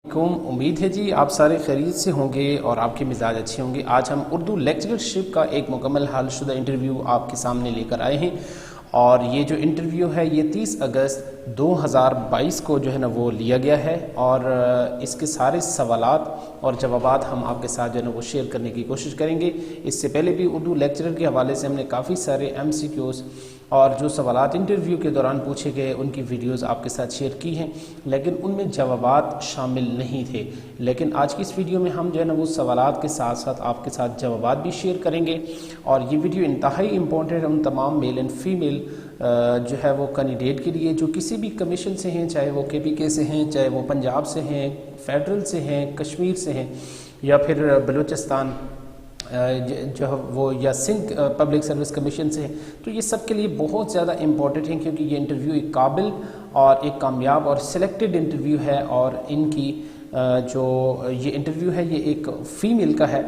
उम्मीद है जी आप सारे खैरियत से होंगे और आपके मिजाज अच्छे होंगे। आज हम उर्दू लेक्चरशिप का एक मुकम्मल हल शुदा इंटरव्यू आपके सामने लेकर आए हैं और ये जो इंटरव्यू है ये 30 अगस्त 2022 को जो है ना वो लिया गया है और इसके सारे सवालात और जवाबात हम आपके साथ जो है ना वो शेयर करने की कोशिश करेंगे। इससे पहले भी उर्दू लेक्चरर के हवाले से हमने काफ़ी सारे MCQs और जो सवालात इंटरव्यू के दौरान पूछे गए उनकी वीडियोस आपके साथ शेयर की हैं, लेकिन उनमें जवाबात शामिल नहीं थे। लेकिन आज की इस वीडियो में हम जो है ना वो सवालात के साथ साथ आपके साथ जवाबात भी शेयर करेंगे और ये वीडियो इंतहाई इम्पोर्टेंट है उन तमाम मेल एंड फीमेल जो है वो कैंडिडेट के लिए जो किसी भी कमीशन से हैं, चाहे वो KPK से हैं, चाहे वो पंजाब से हैं, फेडरल से हैं, कश्मीर से हैं या फिर बलूचिस्तान जो है वो या सिंध पब्लिक सर्विस कमीशन से है। तो ये सब के लिए बहुत ज़्यादा इम्पॉर्टेंट है क्योंकि ये इंटरव्यू एक काबिल और एक कामयाब और सिलेक्टेड इंटरव्यू है और इनकी जो ये इंटरव्यू है ये एक फ़ीमेल का है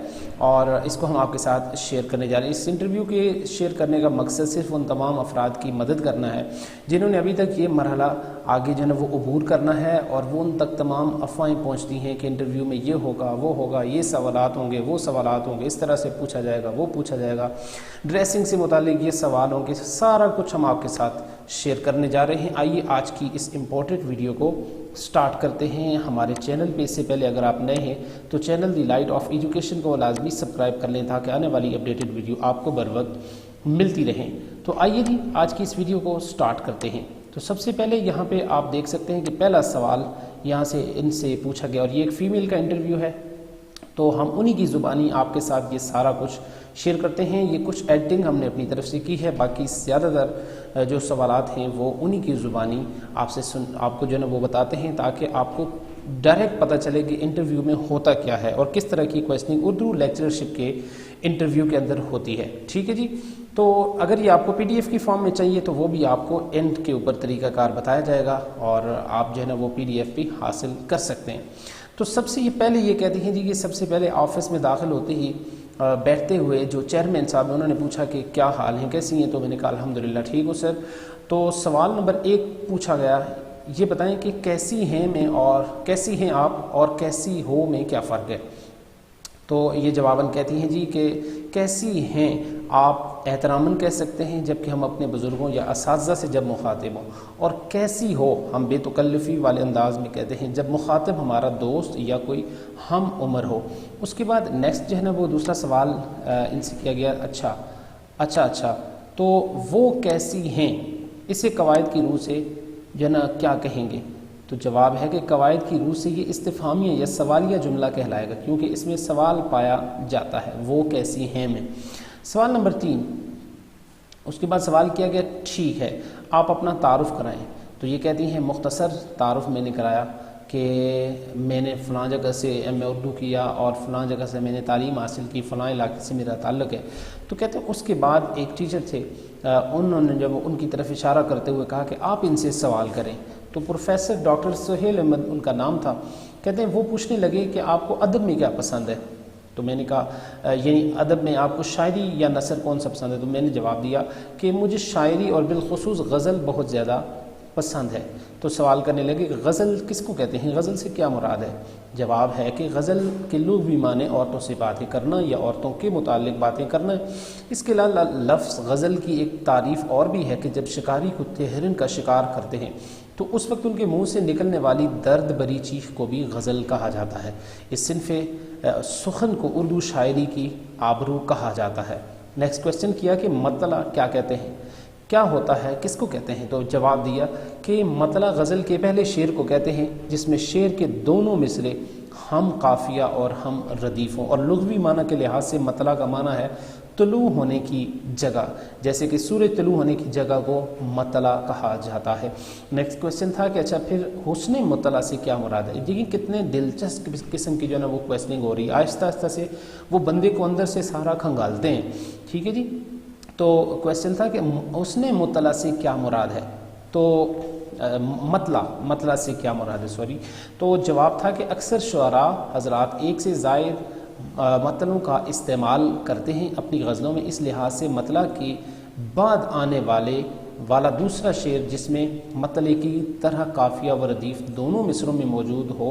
और इसको हम आपके साथ शेयर करने जा रहे हैं। इस इंटरव्यू के शेयर करने का मकसद सिर्फ उन तमाम अफराद की मदद करना है जिन्होंने अभी तक ये मरहला आगे जो है वो अबूर करना है और वो उन तक तमाम अफवाहें पहुंचती हैं कि इंटरव्यू में ये होगा, वो होगा, ये सवालात होंगे, वो सवालात होंगे, इस तरह से पूछा जाएगा, वो पूछा जाएगा, ड्रेसिंग से मुतालिक ये सवाल होंगे, सारा कुछ हम आपके साथ शेयर करने जा रहे हैं। आइए आज की इस इम्पोर्टेंट वीडियो को स्टार्ट करते हैं। हमारे चैनल पे इससे पहले अगर आप नए हैं तो channel the light of education को लाजमी सब्सक्राइब कर लें ताकि आने वाली अपडेटेड वीडियो आपको बर वक्त मिलती रहें। तो आइए जी आज की इस वीडियो को स्टार्ट करते हैं। तो सबसे पहले यहाँ पे आप देख सकते हैं कि पहला सवाल यहाँ से इनसे पूछा गया और ये एक फ़ीमेल का इंटरव्यू है तो हम उन्हीं की ज़ुबानी आपके साथ ये सारा कुछ शेयर करते हैं। ये कुछ एडिटिंग हमने अपनी तरफ से की है, बाकी ज़्यादातर जो सवालात हैं वो उन्हीं की ज़ुबानी आपको जो है ना वो बताते हैं ताकि आपको डायरेक्ट पता चले कि इंटरव्यू में होता क्या है और किस तरह की क्वेश्चनिंग उर्दू लेक्चरशिप के इंटरव्यू के अंदर होती है। ठीक है जी। तो अगर ये आपको PDF की फॉर्म में चाहिए तो वो भी आपको एंड के ऊपर तरीक़ाकार बताया जाएगा और आप जो है ना वो PDF भी हासिल कर सकते हैं। तो सबसे ये पहले ये कहती हैं जी कि सबसे पहले ऑफिस में दाखिल होते ही बैठते हुए जो चेयरमैन साहब उन्होंने पूछा कि क्या हाल है, कैसी हैं? तो मैंने कहा अल्हम्दुलिल्लाह ठीक हूँ सर। तो सवाल नंबर 1 पूछा गया, ये बताएं कि कैसी हैं मैं और कैसी हैं आप और कैसी हो में क्या फ़र्क है? तो ये जवाबन कहती हैं जी कि कैसी हैं आप एहतरामन कह सकते हैं जबकि हम अपने बुज़ुर्गों या असातिज़ा से जब मुखातिब हों, और कैसी हो हम बेतकल्लुफ़ी वाले अंदाज़ में कहते हैं जब मुखातिब हमारा दोस्त या कोई हम उम्र हो। उसके बाद नेक्स्ट जो है ना वो दूसरा सवाल इनसे किया गया, अच्छा तो वो कैसी हैं, इसे कवायद की रूह से जो है ना क्या कहेंगे? तो जवाब है कि कवायद की रूह से ये इस्तिफ़हामिया या सवालिया जुमला कहलाएगा क्योंकि इसमें सवाल पाया जाता है, वो कैसी हैं में। सवाल नंबर 3, उसके बाद सवाल किया गया ठीक है आप अपना तारुफ़ कराएं। तो ये कहती हैं मुख्तसर तारुफ़ मैंने कराया कि मैंने फ़लाँ जगह से MA उर्दू किया और फ़लाँ जगह से मैंने तालीम हासिल की, फ़लाँ इलाके से मेरा ताल्लुक़ है। तो कहते हैं उसके बाद एक टीचर थे उन्होंने जब उनकी तरफ इशारा करते हुए कहा कि आप इनसे सवाल करें। तो प्रोफेसर डॉक्टर सुहेल अहमद उनका नाम था। कहते हैं वो पूछने लगे कि आपको अदब में क्या पसंद है? तो मैंने कहा यानी अदब में आपको शायरी या नसर कौन सा पसंद है? तो मैंने जवाब दिया कि मुझे शायरी और बिलखुसूस गज़ल बहुत ज़्यादा पसंद है। तो सवाल करने लगे कि गज़ल किसको कहते हैं, गज़ल से क्या मुराद है? जवाब है कि गज़ल के लुग़वी माने औरतों से बातें करना या औरतों के मुतालिक बातें करना। इसके अलावा लफ्ज़ गज़ल की एक तारीफ़ और भी है कि जब शिकारी कुत्ते हिरन का शिकार करते हैं तो उस वक्त उनके मुंह से निकलने वाली दर्द भरी चीख को भी गज़ल कहा जाता है। इस सिनफ़े सुखन को उर्दू शायरी की आबरू कहा जाता है। नेक्स्ट क्वेश्चन किया कि मतला क्या कहते हैं, क्या होता है, किसको कहते हैं? तो जवाब दिया कि मतला गज़ल के पहले शेर को कहते हैं जिसमें शेर के दोनों मिसरे हम काफ़िया और हम रदीफ़ हों और लुग़वी माना के लिहाज से मतला का माना है तुलू होने की जगह, जैसे कि सूरज तुलू होने की जगह को मतला कहा जाता है। नेक्स्ट क्वेश्चन था कि अच्छा फिर हुस्न मतला से क्या मुराद है? देखिए कितने दिलचस्प किस्म की जो है ना वो क्वेश्चनिंग हो रही है, आहिस्ता आहिस्ता से वो बंदे को अंदर से सारा खंगालते हैं। ठीक है जी। तो क्वेश्चन था कि हुस्न मतला से क्या मुराद है? तो मतला से क्या मुराद है, सॉरी। तो जवाब था कि अक्सर शुअरा हज़रात एक से ज़ायद मतलों का इस्तेमाल करते हैं अपनी गज़लों में, इस लिहाज से मतला के बाद आने वाला दूसरा शेर जिसमें मतले की तरह काफ़िया व रदीफ़ दोनों मिसरों में मौजूद हो